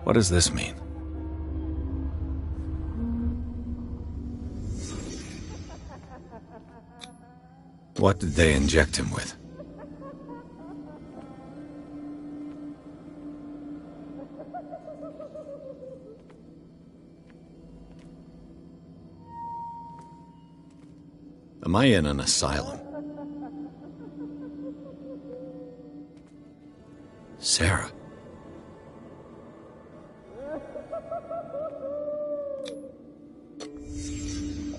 What does this mean? What did they inject him with? Am I in an asylum? Sarah.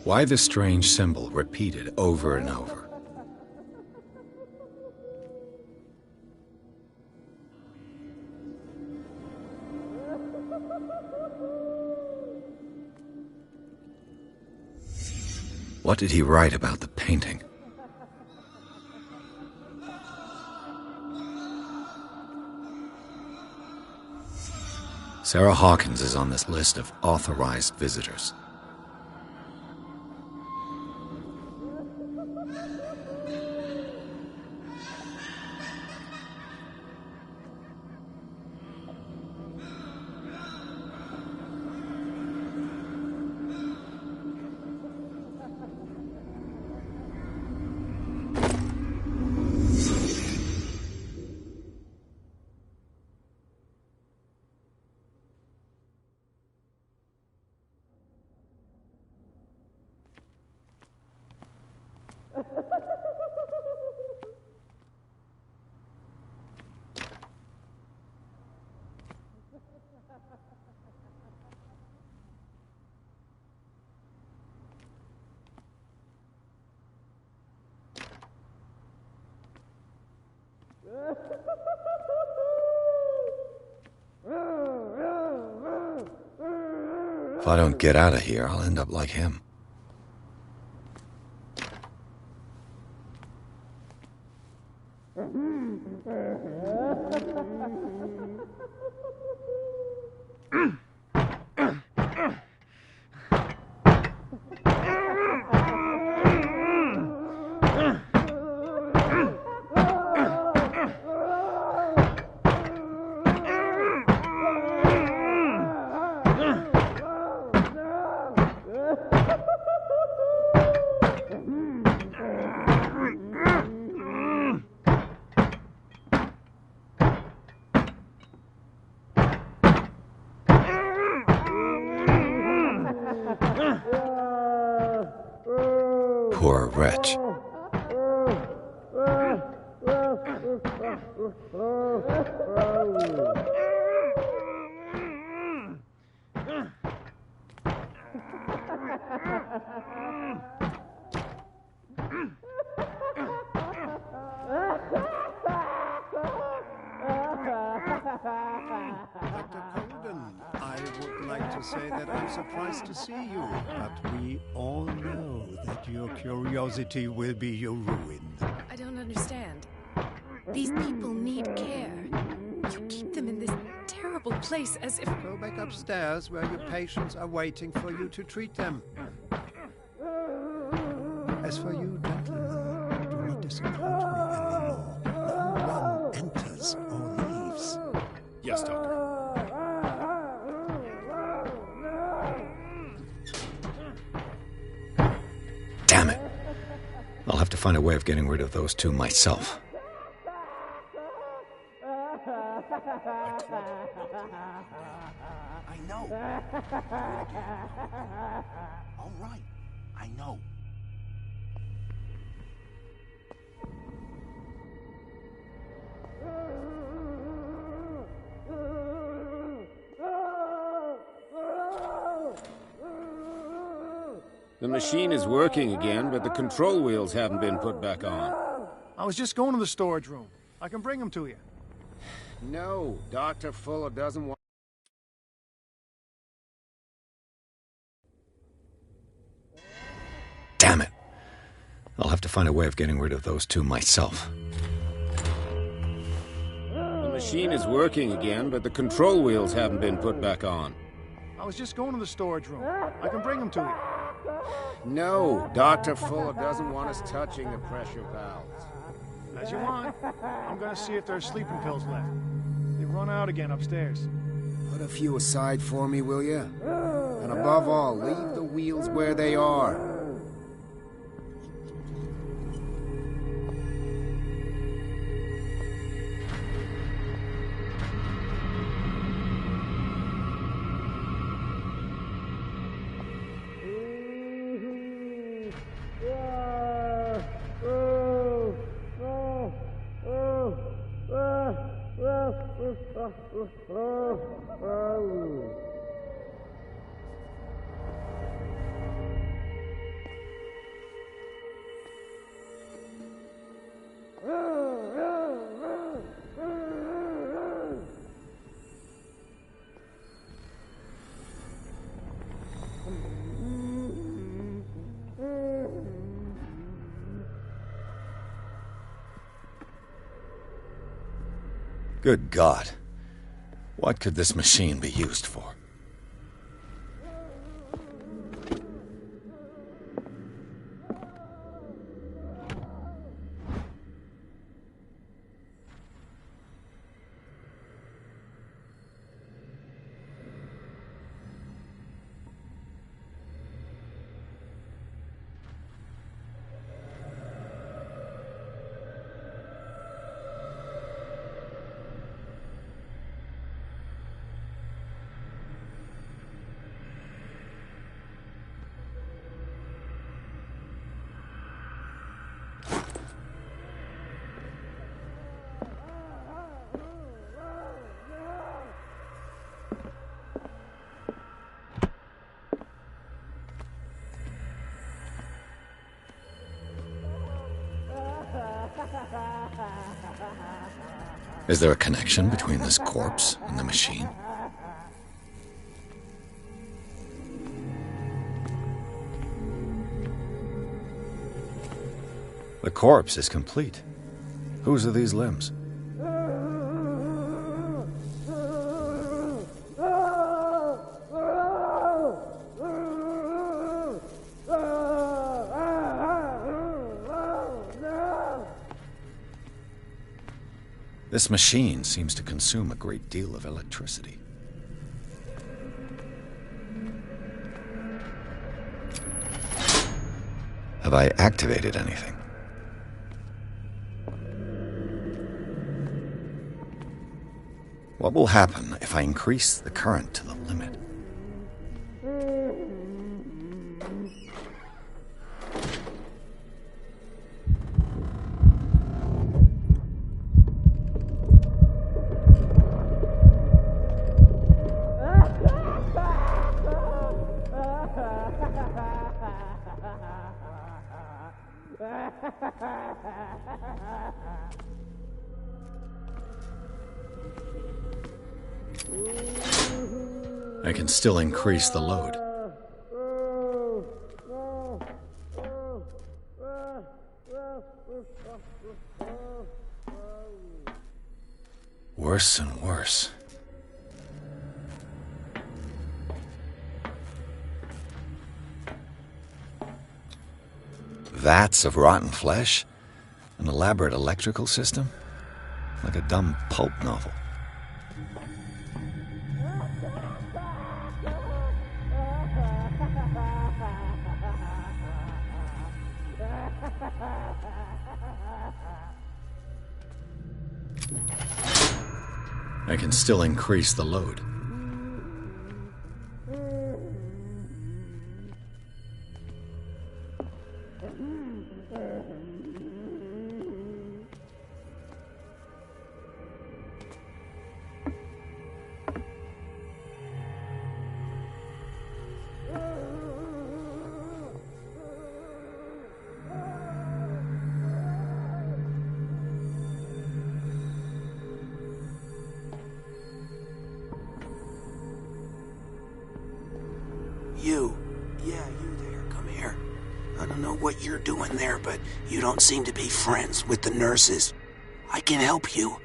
Why the strange symbol repeated over and over? What did he write about the painting? Sarah Hawkins is on this list of authorized visitors. If I don't get out of here, I'll end up like him. Poor wretch. I would like to say that I'm surprised to see you, but we all know that your curiosity will be your ruin. I don't understand. These people need care. You keep them in this terrible place as if... Go back upstairs where your patients are waiting for you to treat them. As for you, gentlemen, do not disappoint me anymore. No one enters or leaves. Yes, Doctor. Damn it. I'll have to find a way of getting rid of those two myself. I know. All right. I know. The machine is working again, but the control wheels haven't been put back on. I was just going to the storage room. I can bring them to you. No, Dr. Fuller doesn't want... I'll have to find a way of getting rid of those two myself. The machine is working again, but the control wheels haven't been put back on. I was just going to the storage room. I can bring them to you. No, Dr. Fuller doesn't want us touching the pressure valves. As you want. I'm gonna see if there's sleeping pills left. They've run out again upstairs. Put a few aside for me, will you? And above all, leave the wheels where they are. Good God. What could this machine be used for? Is there a connection between this corpse and the machine? The corpse is complete. Whose are these limbs? This machine seems to consume a great deal of electricity. Have I activated anything? What will happen if I increase the current to the limit? I can still increase the load. Worse and worse. Vats of rotten flesh? An elaborate electrical system? Like a dumb pulp novel. I can still increase the load. You. Yeah, you there. Come here. I don't know know what you're doing there, but you don't seem to be friends with the nurses. I can help you.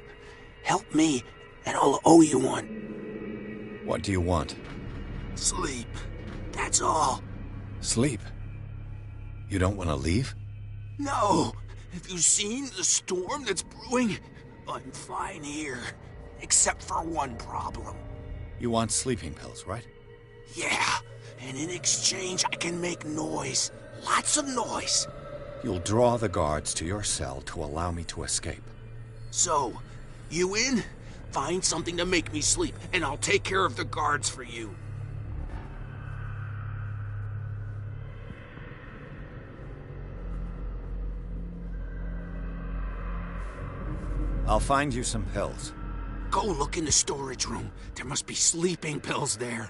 Help me, and I'll owe you one. What do you want? Sleep. That's all. Sleep? You don't want to leave? No. Have you seen the storm that's brewing? I'm fine here. Except for one problem. You want sleeping pills, right? Yeah. And in exchange, I can make noise. Lots of noise. You'll draw the guards to your cell to allow me to escape. So, you in? Find something to make me sleep, and I'll take care of the guards for you. I'll find you some pills. Go look in the storage room. There must be sleeping pills there.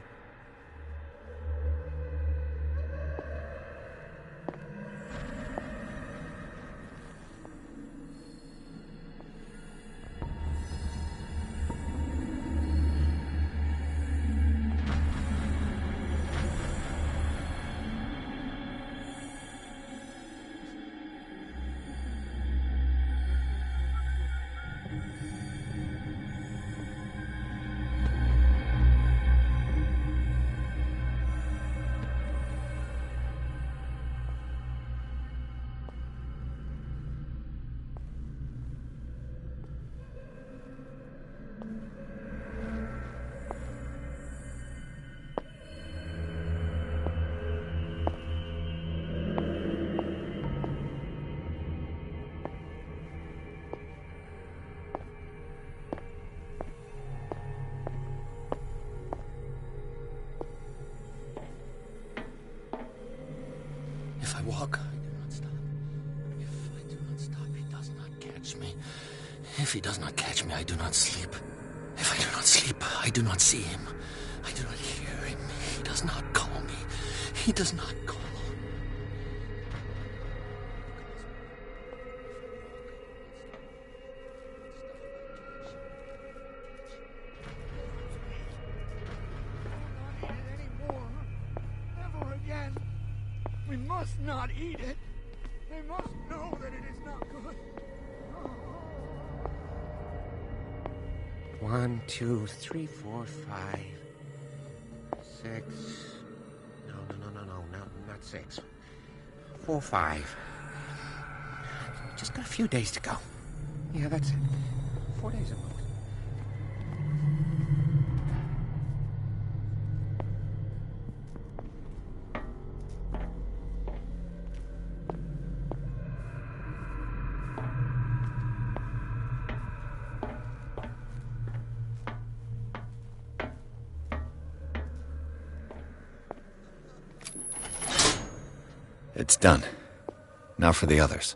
If I walk, I do not stop. If I do not stop, he does not catch me. If he does not catch me, I do not sleep. If I do not sleep, I do not see him. I do not hear him. He does not call me. He does not call. We must not eat it. They must know that it is not good. 1, 2, 3, 4, 5, 6. No, not 6. 4, 5. Just got a few days to go. Yeah, that's it. 4 days at most. It's done. Now for the others.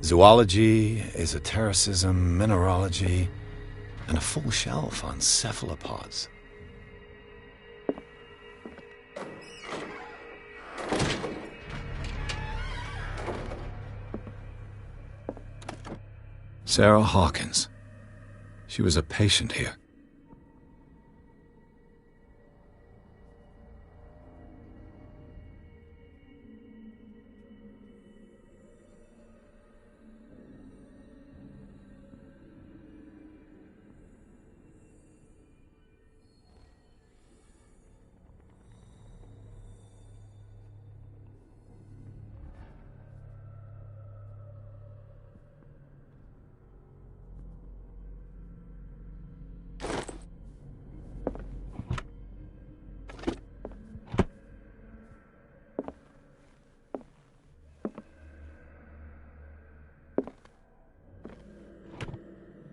Zoology, esotericism, mineralogy, and a full shelf on cephalopods. Sarah Hawkins. She was a patient here.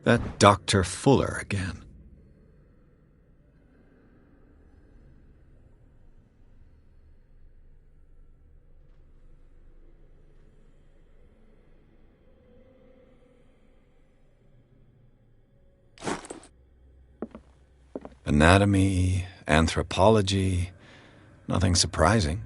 That Dr. Fuller again. Anatomy, anthropology, nothing surprising.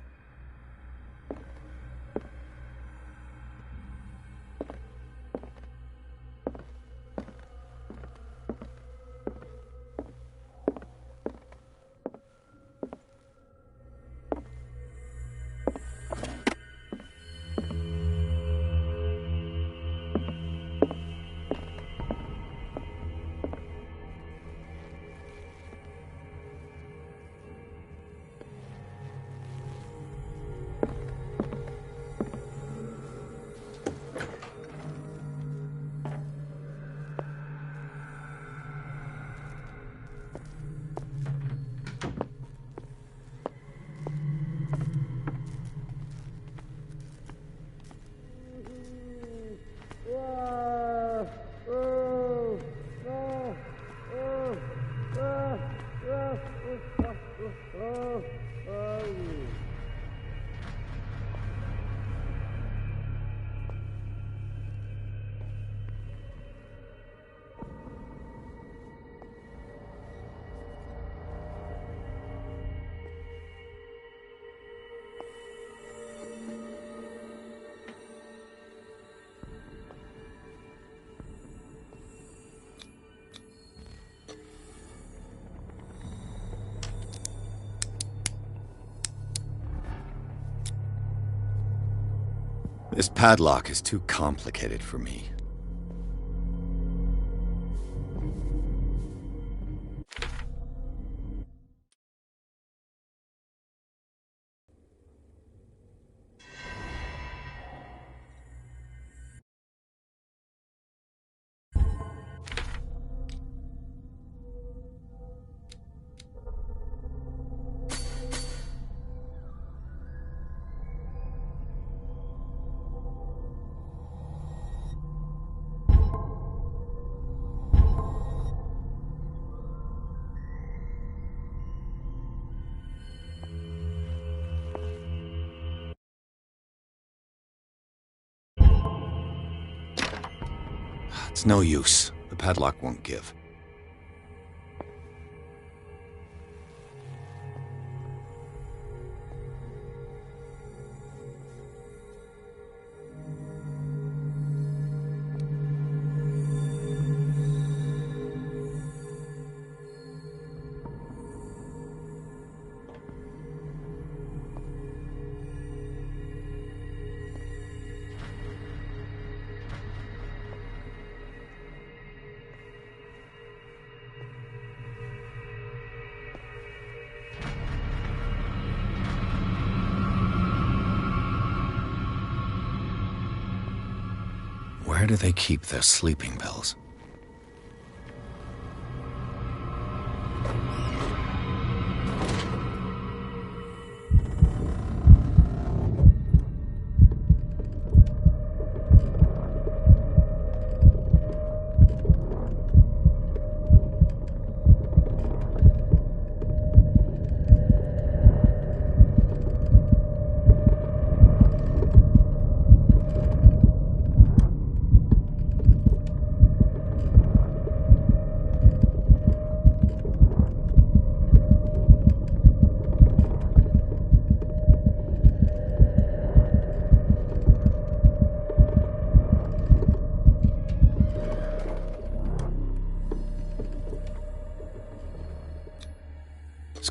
This padlock is too complicated for me. It's no use. The padlock won't give. Where do they keep their sleeping pills?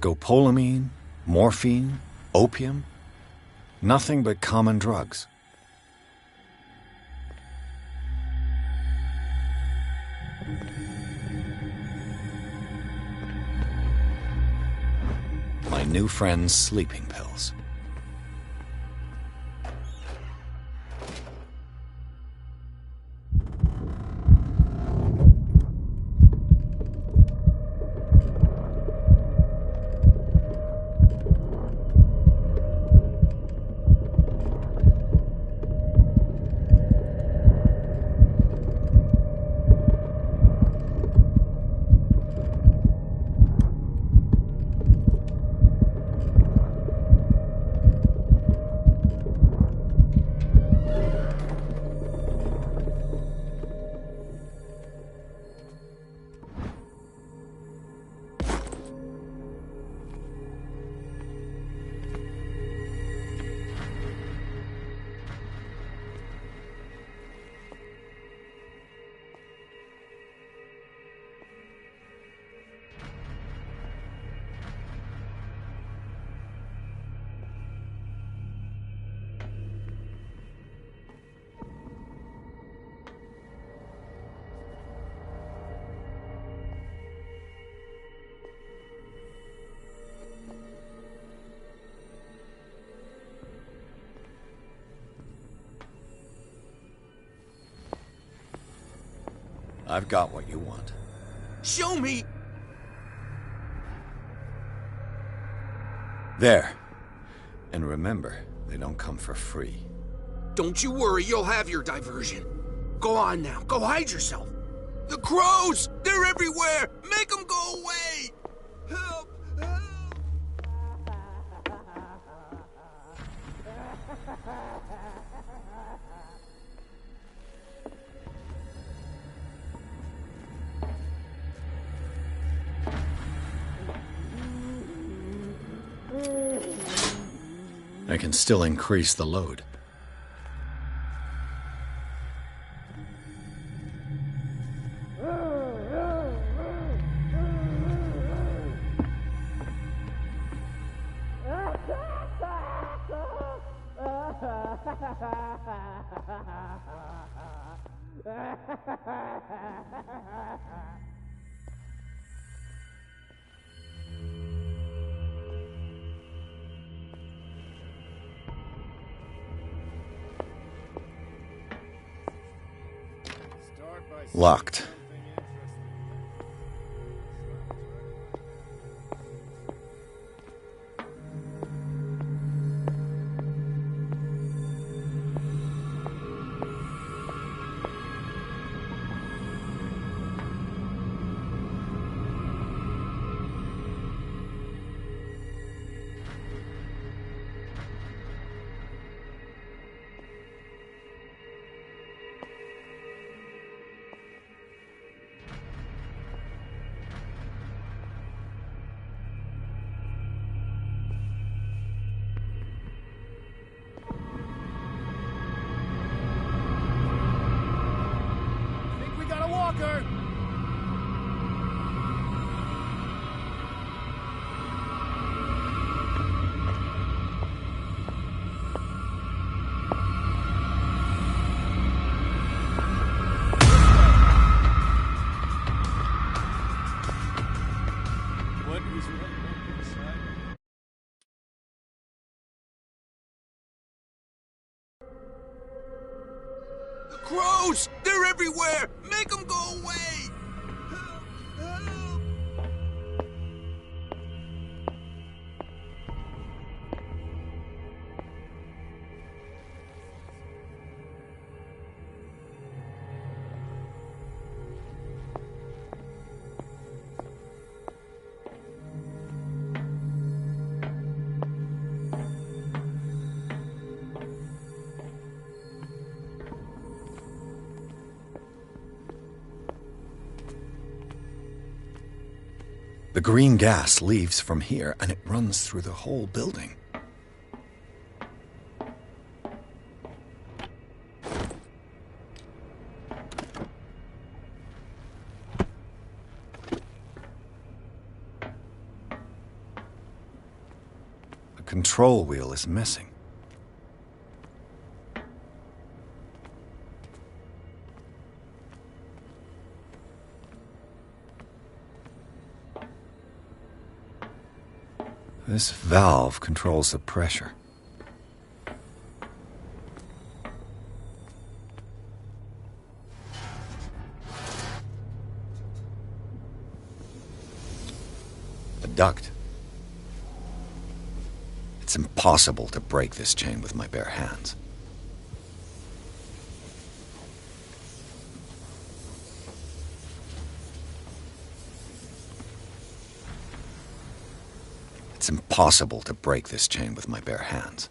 Scopolamine, morphine, opium. Nothing but common drugs. My new friend's sleeping pills. I've got what you want. Show me! There. And remember, they don't come for free. Don't you worry, you'll have your diversion. Go on now, go hide yourself. The crows! They're everywhere! Make them go away! Help! Help! I can still increase the load. Locked. Think we got a walker! What is right inside? The crows! They're everywhere! Make them go away! Help! Help! The green gas leaves from here, and it runs through the whole building. The control wheel is missing. This valve controls the pressure. A duct. It's impossible to break this chain with my bare hands. It's impossible to break this chain with my bare hands.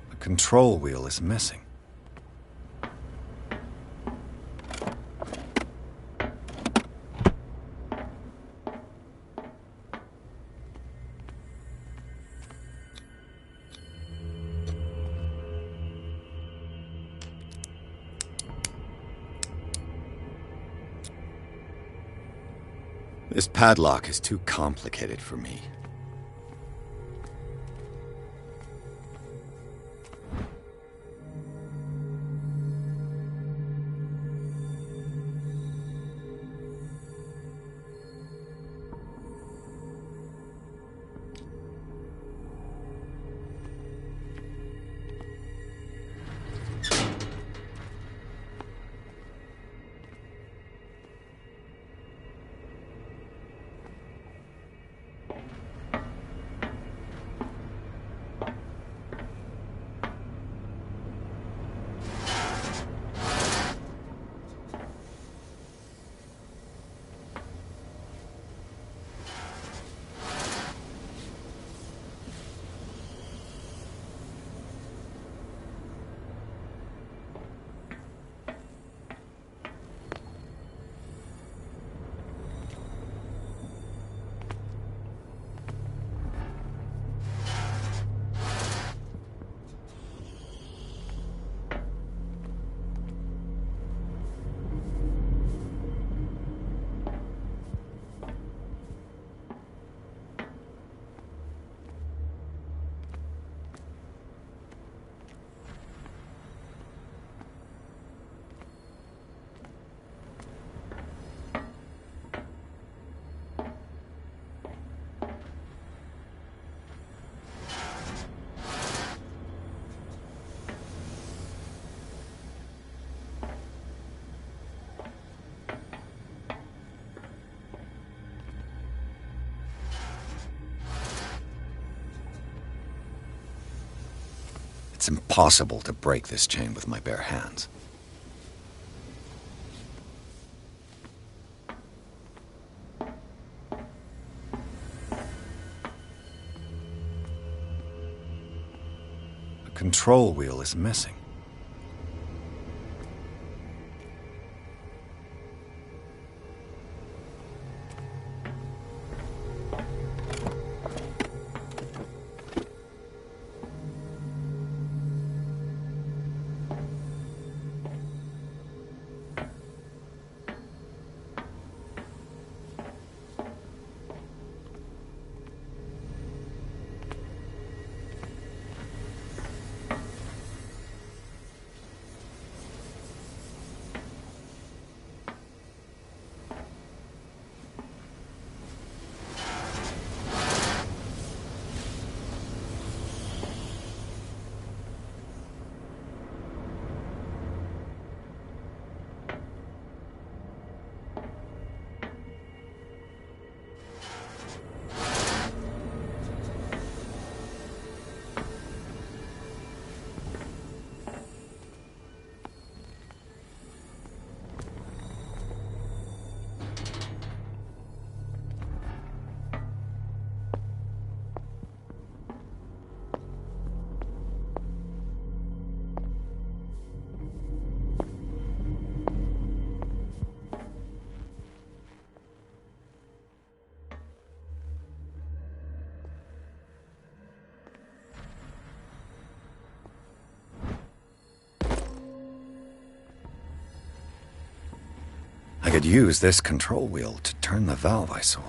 The control wheel is missing. This padlock is too complicated for me. It's impossible to break this chain with my bare hands. The control wheel is missing. I could use this control wheel to turn the valve I saw.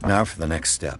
Now for the next step.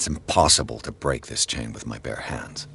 It's impossible to break this chain with my bare hands.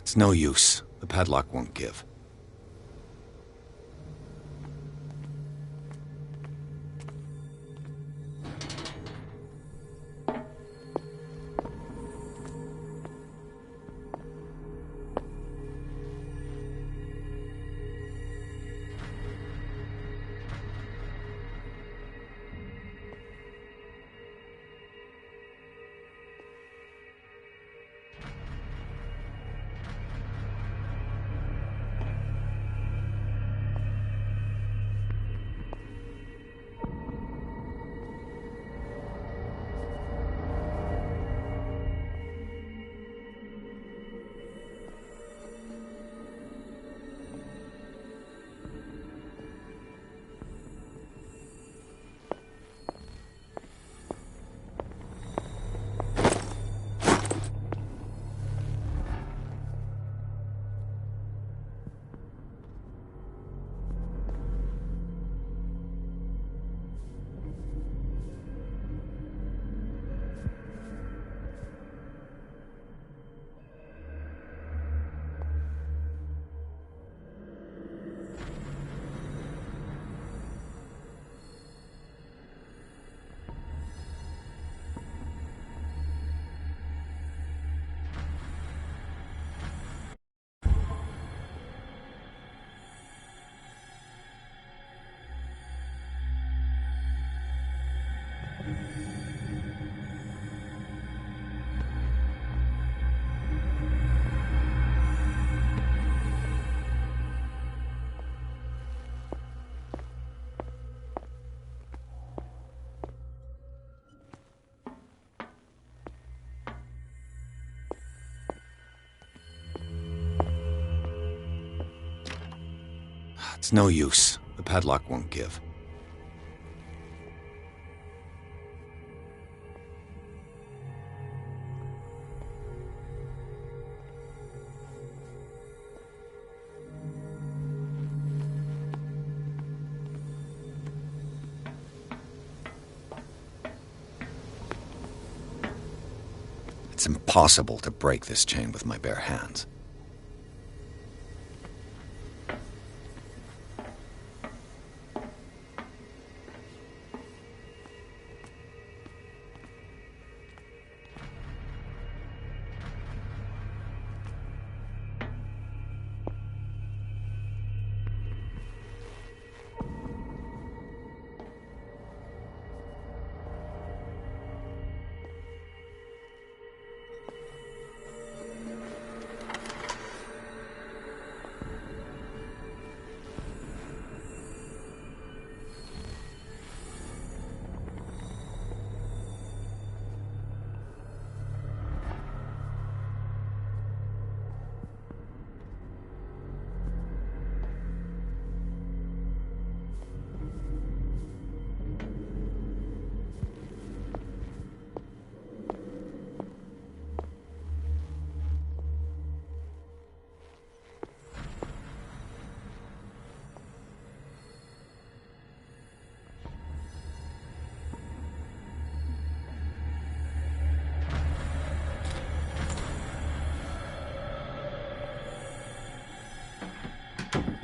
It's no use. The padlock won't give. It's no use. The padlock won't give. It's impossible to break this chain with my bare hands.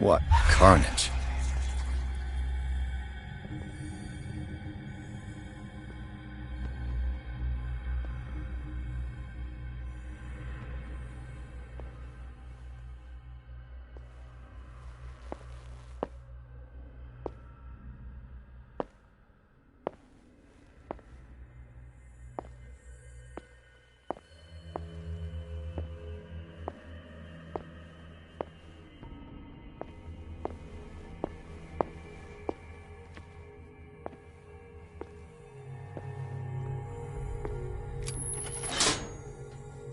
What carnage.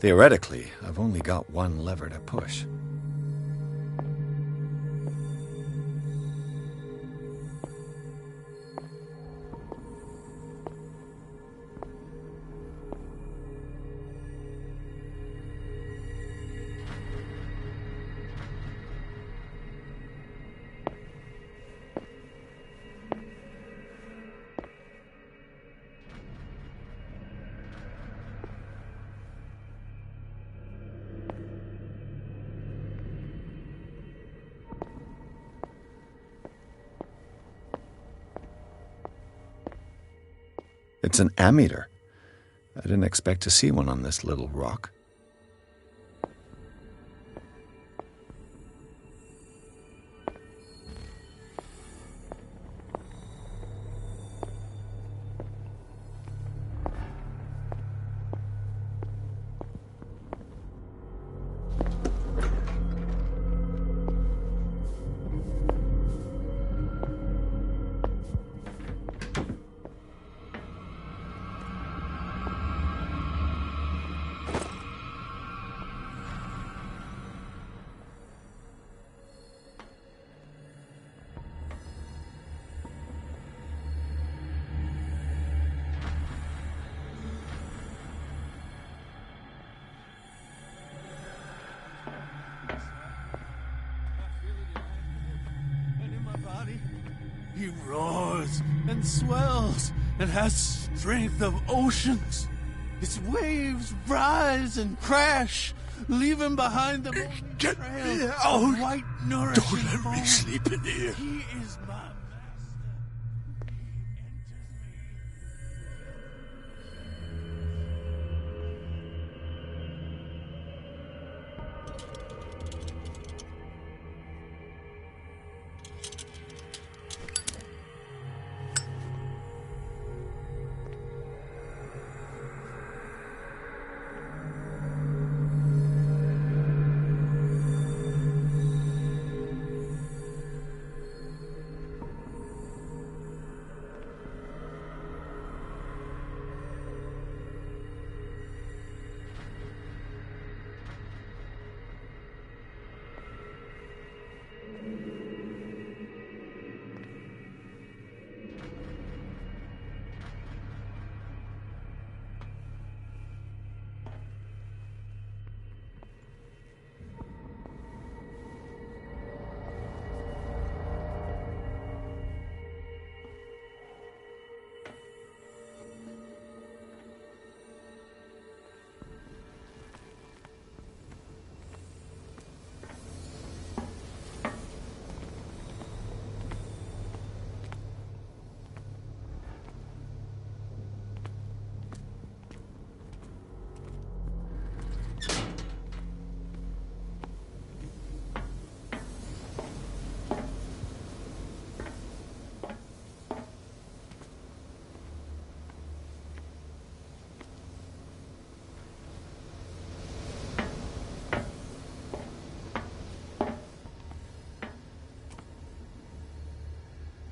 Theoretically, I've only got one lever to push. It's an ammeter. I didn't expect to see one on this little rock. He roars and swells and has strength of oceans. Its waves rise and crash, leaving behind them only trails of white nourishing Don't let me foam. sleep in here. He is my master. He enters me.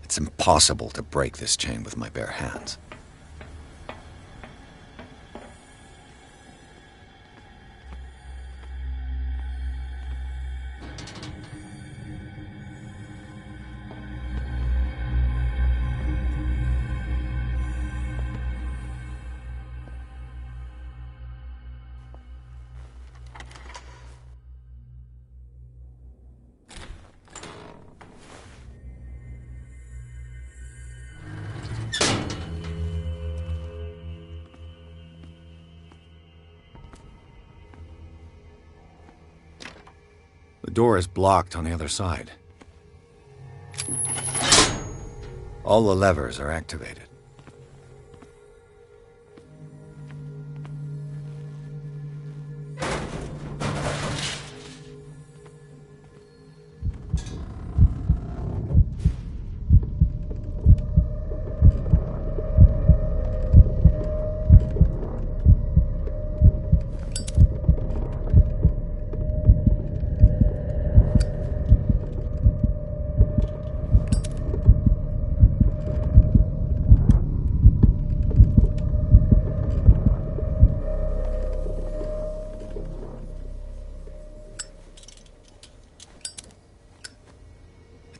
It's impossible to break this chain with my bare hands. The door is blocked on the other side. All the levers are activated.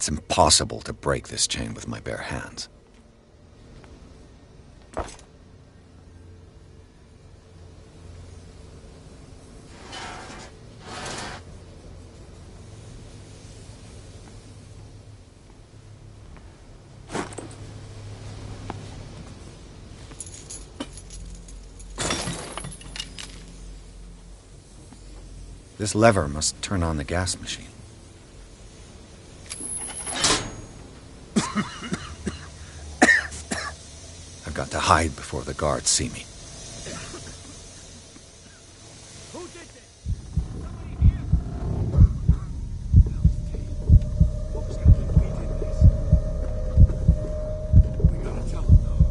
It's impossible to break this chain with my bare hands. This lever must turn on the gas machine. I've got to hide before the guards see me. Who did this? Somebody here? What was gonna keep we did this? We gotta tell him, though.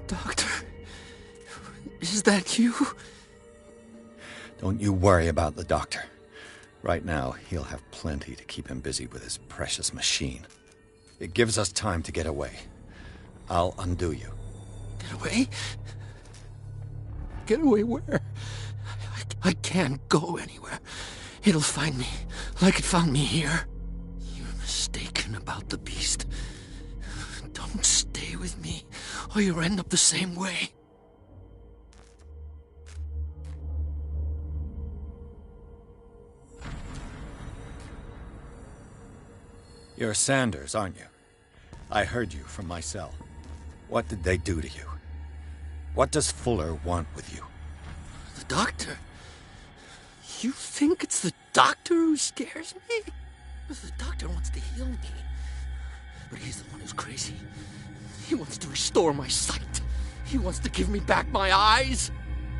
Doctor, is that you? Don't you worry about the doctor. Right now, he'll have plenty to keep him busy with his precious machine. It gives us time to get away. I'll undo you. Get away? Get away where? I can't go anywhere. It'll find me, like it found me here. You're mistaken about the beast. Don't stay with me, or you'll end up the same way. You're Sanders, aren't you? I heard you from my cell. What did they do to you? What does Fuller want with you? The doctor? You think it's the doctor who scares me? The doctor wants to heal me. But he's the one who's crazy. He wants to restore my sight. He wants to give me back my eyes.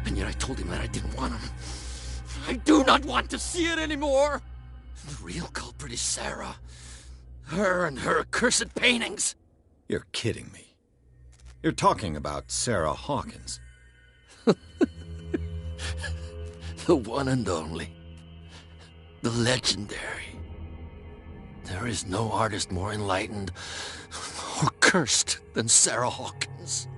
And yet I told him that I didn't want him. I do not want to see it anymore. The real culprit is Sarah. Her and her accursed paintings. You're kidding me. You're talking about Sarah Hawkins. The one and only. The legendary. There is no artist more enlightened or cursed than Sarah Hawkins.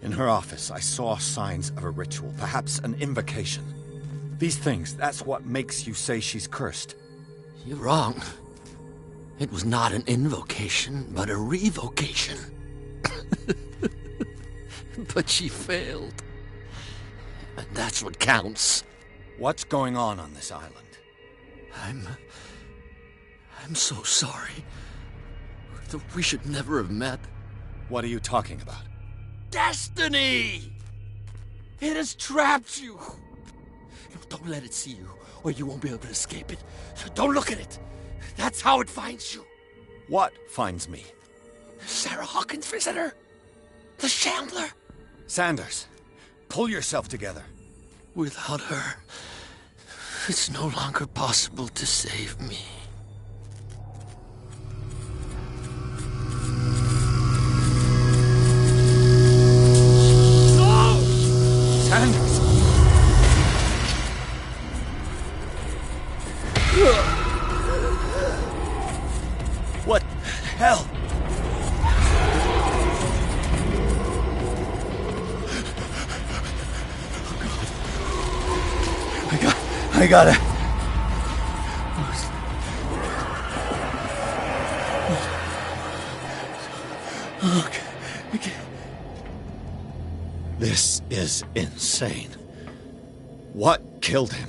In her office, I saw signs of a ritual, perhaps an invocation. These things, that's what makes you say she's cursed. You're wrong. It was not an invocation, but a revocation. But she failed. And that's what counts. What's going on this island? I'm so sorry. We should never have met. What are you talking about? Destiny! It has trapped you. Don't let it see you, or you won't be able to escape it. So don't look at it. That's how it finds you. What finds me? Sarah Hawkins' visitor. The Shambler. Sanders, pull yourself together. Without her, it's no longer possible to save me. No! Sanders! What the hell? I gotta... Okay. This is insane. What killed him?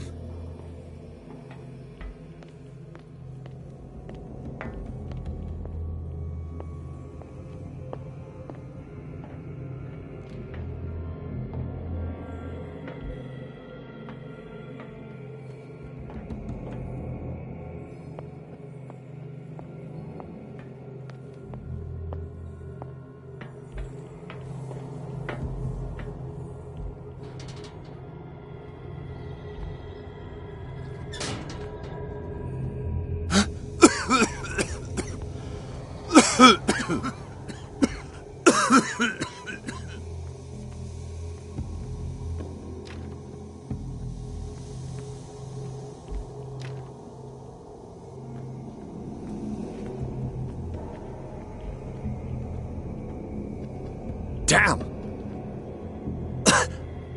Damn!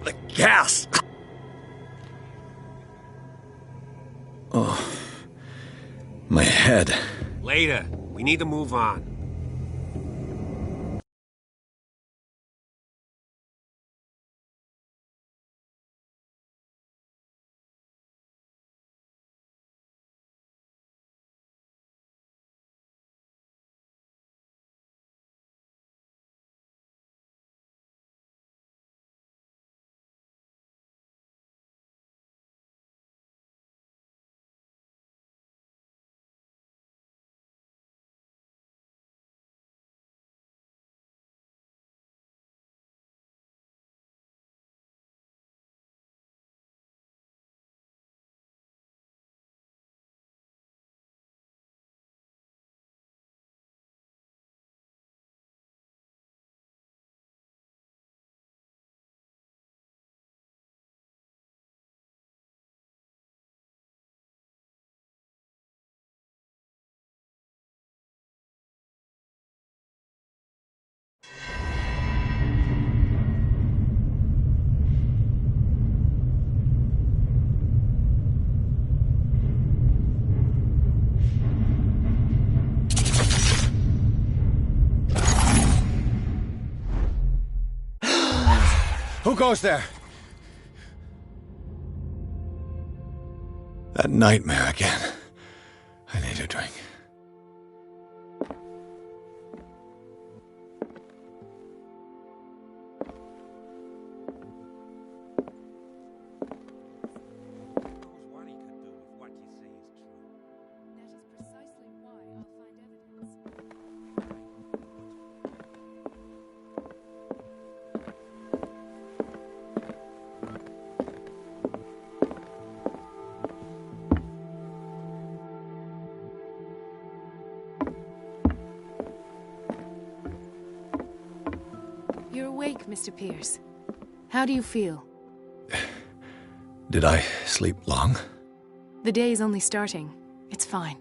The gas! Oh, my head. Later. We need to move on. Who goes there? That nightmare again. I need a drink. You're awake, Mr. Pierce. How do you feel? Did I sleep long? The day's only starting. It's fine.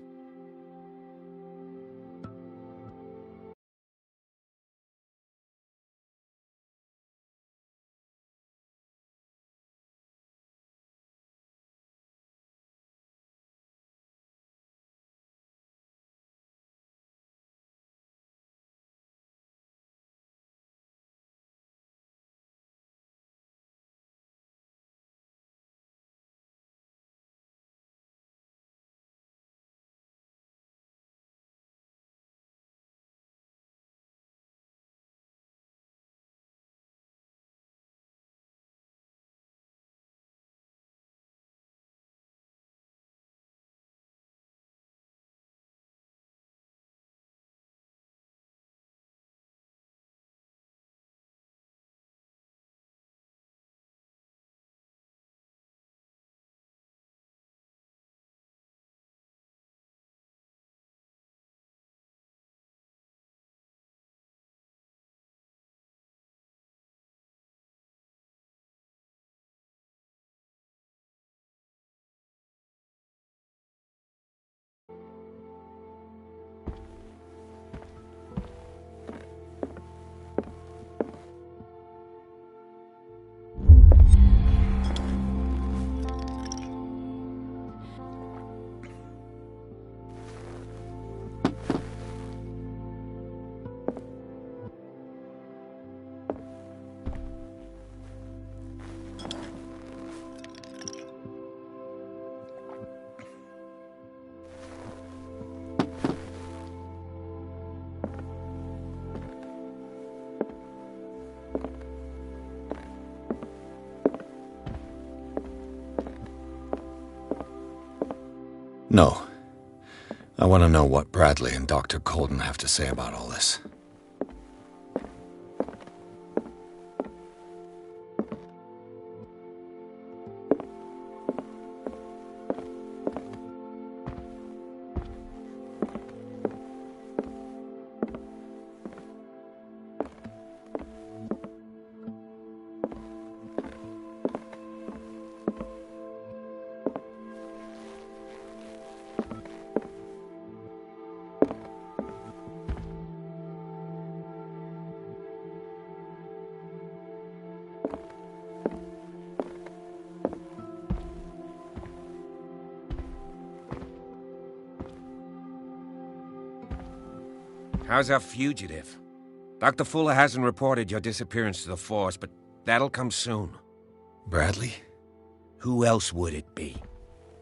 No. I want to know what Bradley and Dr. Colden have to say about all this. How's our fugitive? Dr. Fuller hasn't reported your disappearance to the force, but that'll come soon. Bradley? Who else would it be?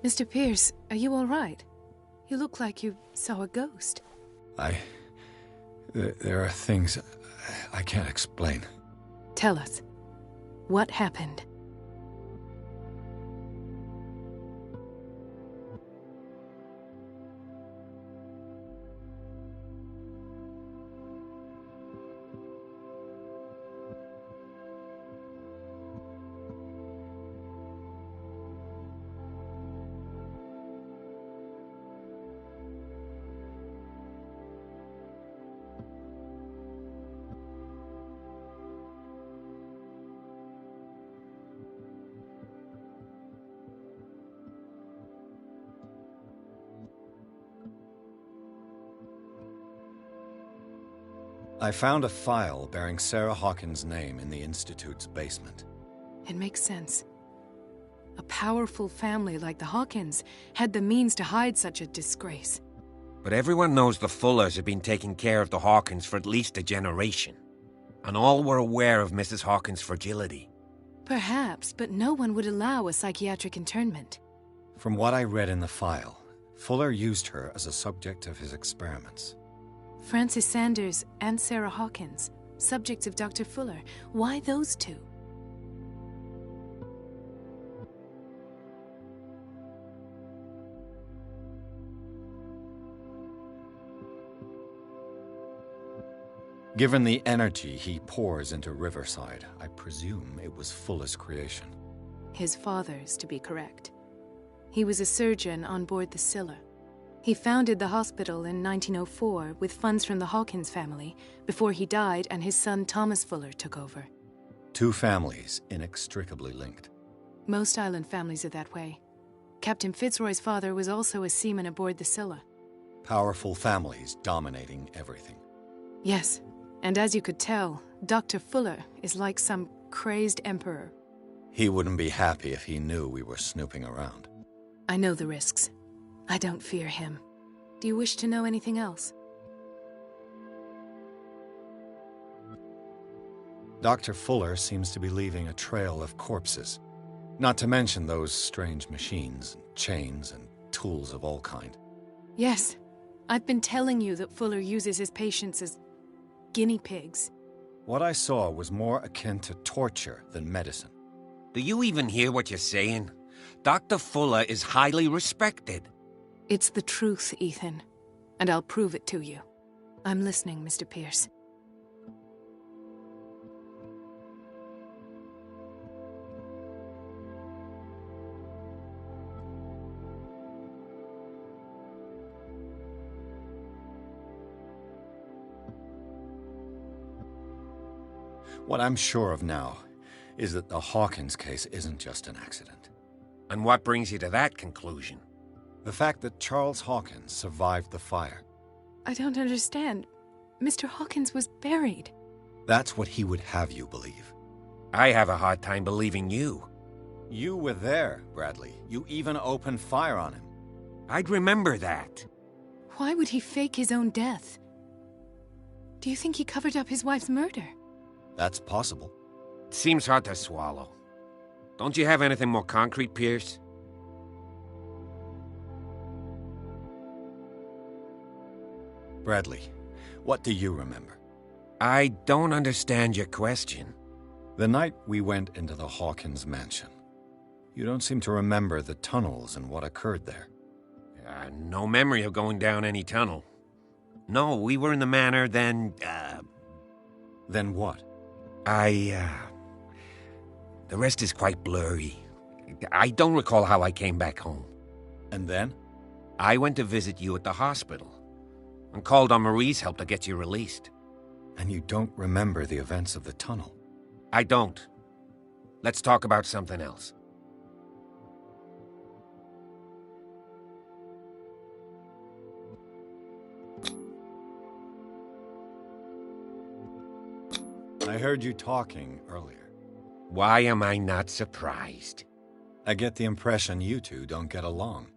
Mr. Pierce, are you all right? You look like you saw a ghost. There are things I can't explain. Tell us. What happened? I found a file bearing Sarah Hawkins' name in the Institute's basement. It makes sense. A powerful family like the Hawkins had the means to hide such a disgrace. But everyone knows the Fullers have been taking care of the Hawkins for at least a generation. And all were aware of Mrs. Hawkins' fragility. Perhaps, but no one would allow a psychiatric internment. From what I read in the file, Fuller used her as a subject of his experiments. Francis Sanders and Sarah Hawkins, subjects of Dr. Fuller. Why those two? Given the energy he pours into Riverside, I presume it was Fuller's creation. His father's, to be correct. He was a surgeon on board the Scylla. He founded the hospital in 1904 with funds from the Hawkins family before he died and his son Thomas Fuller took over. Two families inextricably linked. Most island families are that way. Captain Fitzroy's father was also a seaman aboard the Scylla. Powerful families dominating everything. Yes, and as you could tell, Dr. Fuller is like some crazed emperor. He wouldn't be happy if he knew we were snooping around. I know the risks. I don't fear him. Do you wish to know anything else? Dr. Fuller seems to be leaving a trail of corpses. Not to mention those strange machines, chains, and tools of all kind. Yes. I've been telling you that Fuller uses his patients as guinea pigs. What I saw was more akin to torture than medicine. Do you even hear what you're saying? Dr. Fuller is highly respected. It's the truth, Ethan. And I'll prove it to you. I'm listening, Mr. Pierce. What I'm sure of now is that the Hawkins case isn't just an accident. And what brings you to that conclusion? The fact that Charles Hawkins survived the fire. I don't understand. Mr. Hawkins was buried. That's what he would have you believe. I have a hard time believing you. You were there, Bradley. You even opened fire on him. I'd remember that. Why would he fake his own death? Do you think he covered up his wife's murder? That's possible. It seems hard to swallow. Don't you have anything more concrete, Pierce? Bradley, what do you remember? I don't understand your question. The night we went into the Hawkins mansion. You don't seem to remember the tunnels and what occurred there. No memory of going down any tunnel. No, we were in the manor, then, Then what? The rest is quite blurry. I don't recall how I came back home. And then? I went to visit you at the hospital and called on Marie's help to get you released. And you don't remember the events of the tunnel? I don't. Let's talk about something else. I heard you talking earlier. Why am I not surprised? I get the impression you two don't get along.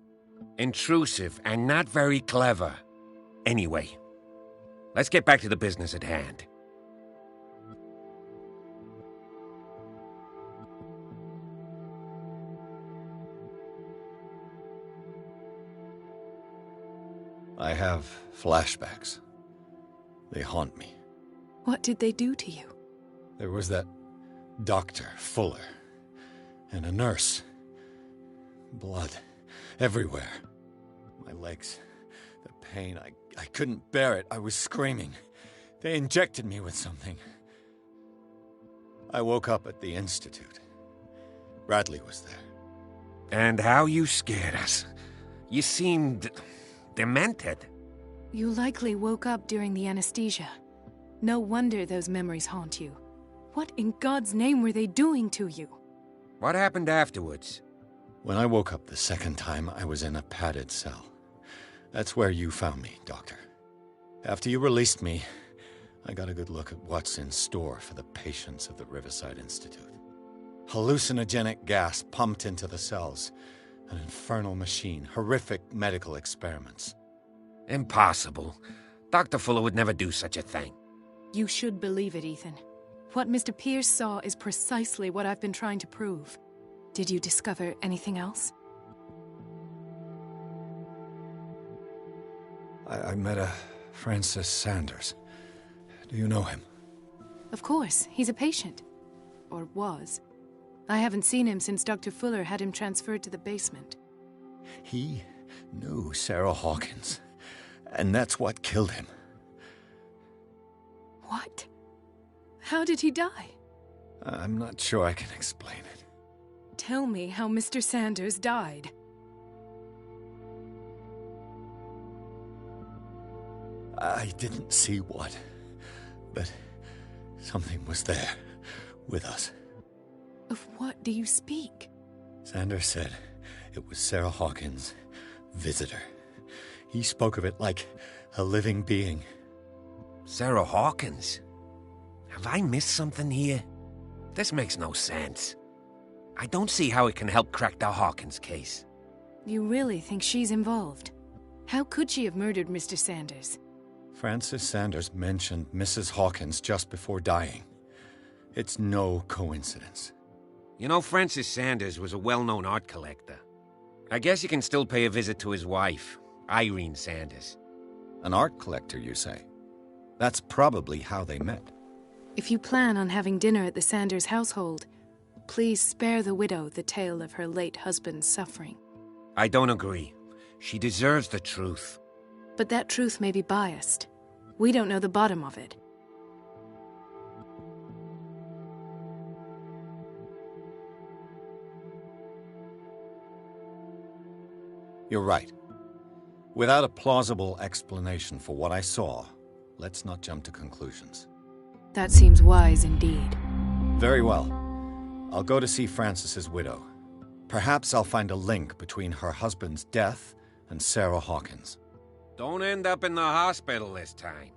Intrusive and not very clever. Anyway, Let's get back to the business at hand. I have flashbacks. They haunt me. What did they do to you? There was that Dr. Fuller and a nurse. Blood everywhere. My legs, the pain, I couldn't bear it. I was screaming. They injected me with something. I woke up at the Institute. Bradley was there. And how you scared us. You seemed demented. You likely woke up during the anesthesia. No wonder those memories haunt you. What in God's name were they doing to you? What happened afterwards? When I woke up the second time, I was in a padded cell. That's where you found me, Doctor. After you released me, I got a good look at what's in store for the patients of the Riverside Institute. Hallucinogenic gas pumped into the cells. An infernal machine. Horrific medical experiments. Impossible. Dr. Fuller would never do such a thing. You should believe it, Ethan. What Mr. Pierce saw is precisely what I've been trying to prove. Did you discover anything else? I met a Francis Sanders. Do you know him? Of course. He's a patient. Or was. I haven't seen him since Dr. Fuller had him transferred to the basement. He knew Sarah Hawkins, and that's what killed him. What? How did he die? I'm not sure I can explain it. Tell me how Mr. Sanders died. I didn't see what, but something was there, with us. Of what do you speak? Sanders said it was Sarah Hawkins' visitor. He spoke of it like a living being. Sarah Hawkins? Have I missed something here? This makes no sense. I don't see how it can help crack the Hawkins case. You really think she's involved? How could she have murdered Mr. Sanders? Francis Sanders mentioned Mrs. Hawkins just before dying. It's no coincidence. You know, Francis Sanders was a well-known art collector. I guess you can still pay a visit to his wife, Irene Sanders. An art collector, you say? That's probably how they met. If you plan on having dinner at the Sanders household, please spare the widow the tale of her late husband's suffering. I don't agree. She deserves the truth. But that truth may be biased. We don't know the bottom of it. You're right. Without a plausible explanation for what I saw, let's not jump to conclusions. That seems wise indeed. Very well. I'll go to see Francis's widow. Perhaps I'll find a link between her husband's death and Sarah Hawkins. Don't end up in the hospital this time.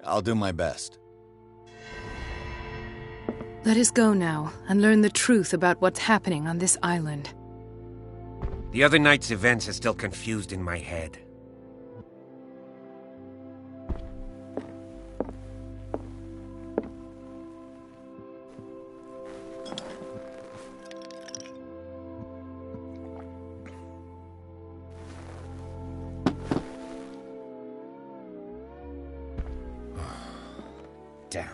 I'll do my best. Let us go now and learn the truth about what's happening on this island. The other night's events are still confused in my head. Down.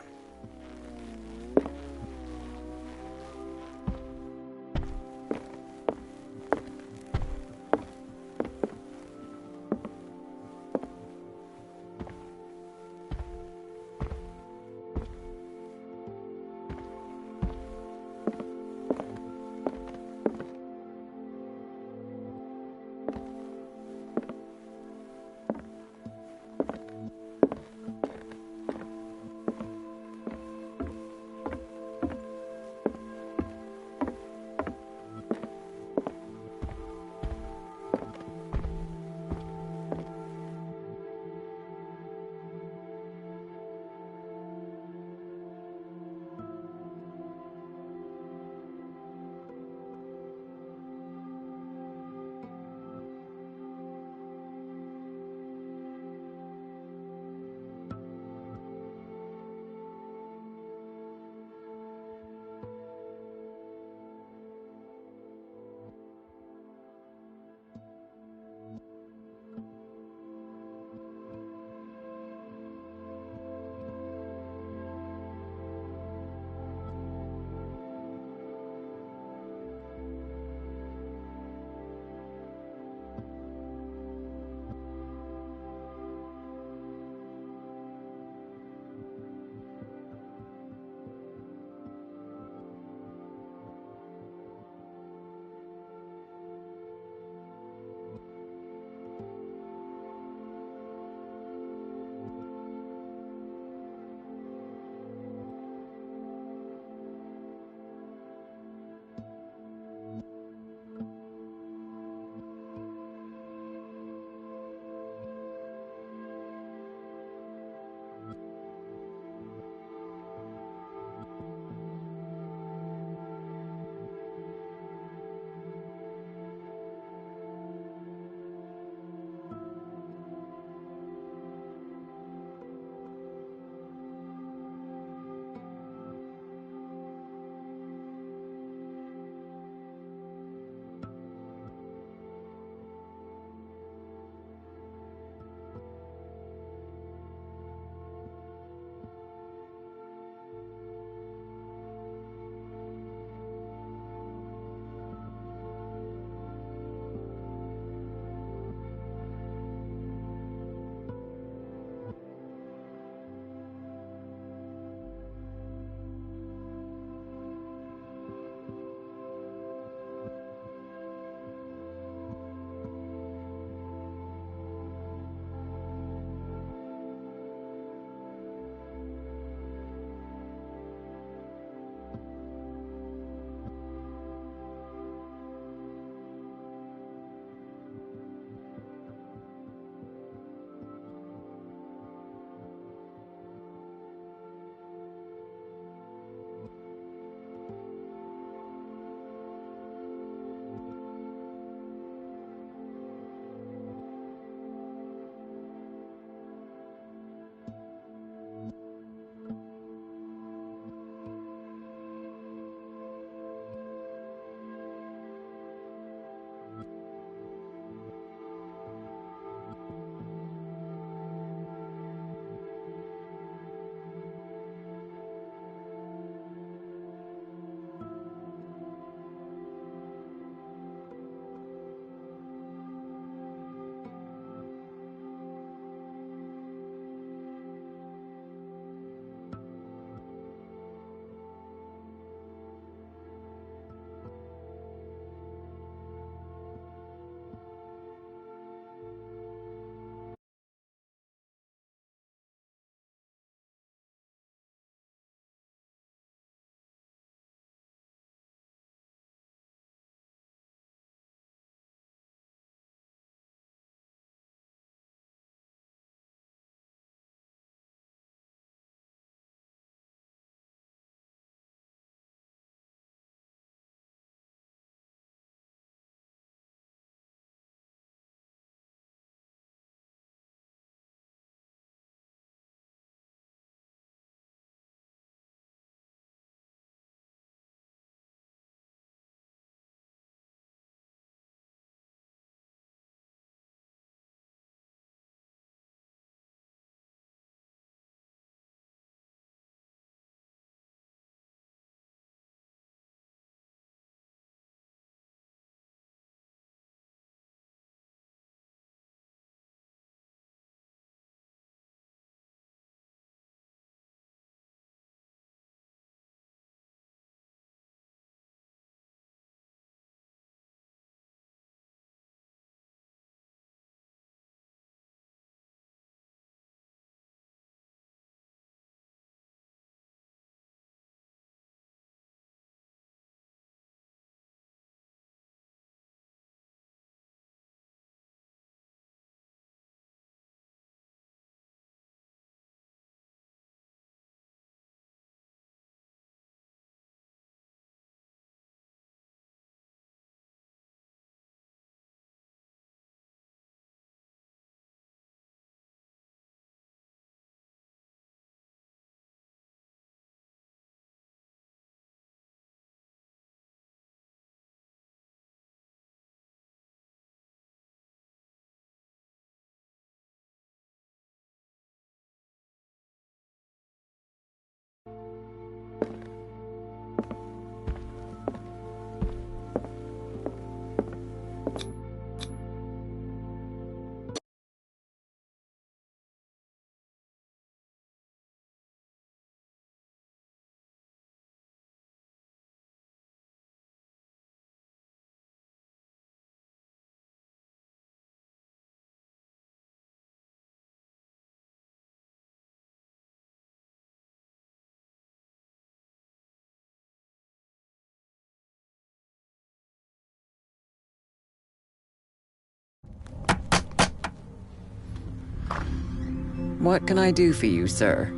What can I do for you, sir?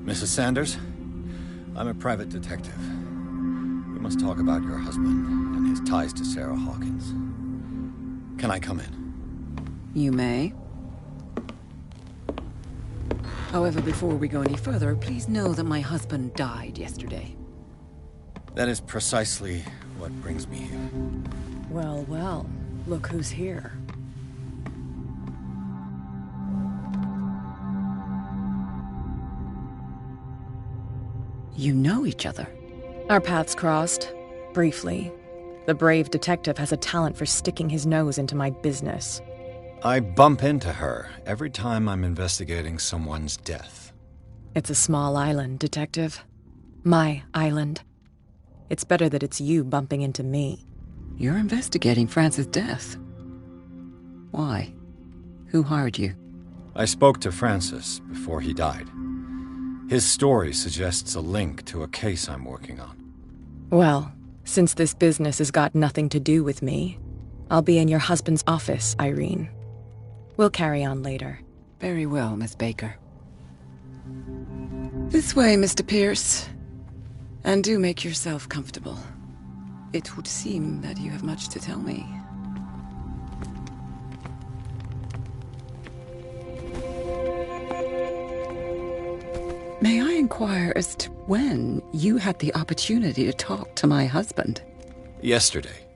Mrs. Sanders, I'm a private detective. We must talk about your husband and his ties to Sarah Hawkins. Can I come in? You may. However, before we go any further, please know that my husband died yesterday. That is precisely what brings me here. Well, well, look who's here. You know each other. Our paths crossed, briefly. The brave detective has a talent for sticking his nose into my business. I bump into her every time I'm investigating someone's death. It's a small island, Detective. My island. It's better that it's you bumping into me. You're investigating Francis' death. Why? Who hired you? I spoke to Francis before he died. His story suggests a link to a case I'm working on. Well, since this business has got nothing to do with me, I'll be in your husband's office, Irene. We'll carry on later. Very well, Miss Baker. This way, Mr. Pierce. And do make yourself comfortable. It would seem that you have much to tell me. May I inquire as to when you had the opportunity to talk to my husband? Yesterday.